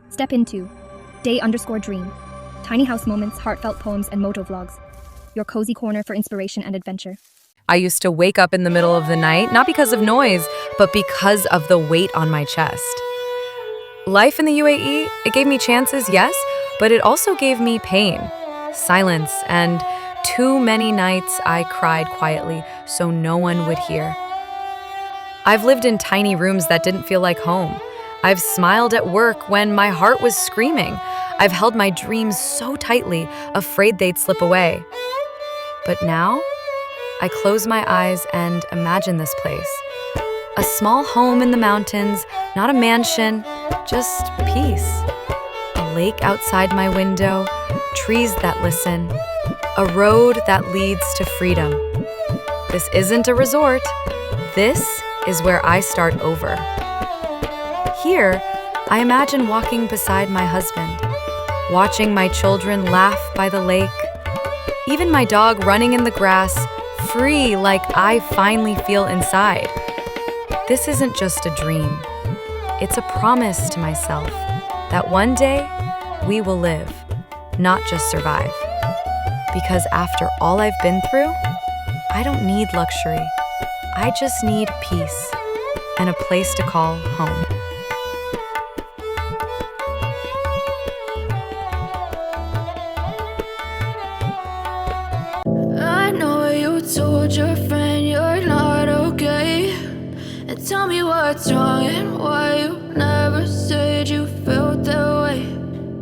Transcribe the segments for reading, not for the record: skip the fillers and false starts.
Step into day_dream. Tiny house moments, heartfelt poems, and moto vlogs. Your cozy corner for inspiration and adventure. I used to wake up in the middle of the night, not because of noise, but because of the weight on my chest. Life in the UAE, it gave me chances, yes, but it also gave me pain, silence, and too many nights I cried quietly so no one would hear. I've lived in tiny rooms that didn't feel like home. I've smiled at work when my heart was screaming. I've held my dreams so tightly, afraid they'd slip away. But now, I close my eyes and imagine this place. A small home in the mountains, not a mansion, just peace. A lake outside my window, trees that listen, a road that leads to freedom. This isn't a resort. This is where I start over. Here, I imagine walking beside my husband, watching my children laugh by the lake, even my dog running in the grass, free like I finally feel inside. This isn't just a dream. It's a promise to myself that one day we will live, not just survive. Because after all I've been through, I don't need luxury. I just need peace and a place to call home. I know you told your friend you're not okay, and tell me what's wrong and why you never said you felt that way.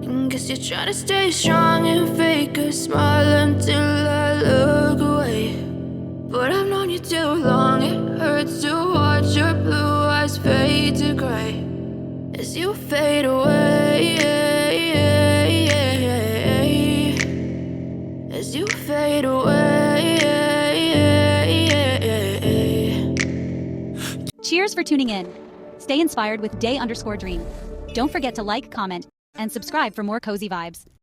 And guess you're trying to stay strong and fake a smile until I look away. But I've known you too long, it hurts to watch your blue eyes fade to gray as you fade away, as you fade away. Cheers for tuning in. Stay inspired with day_dream. Don't forget to like, comment, and subscribe for more cozy vibes.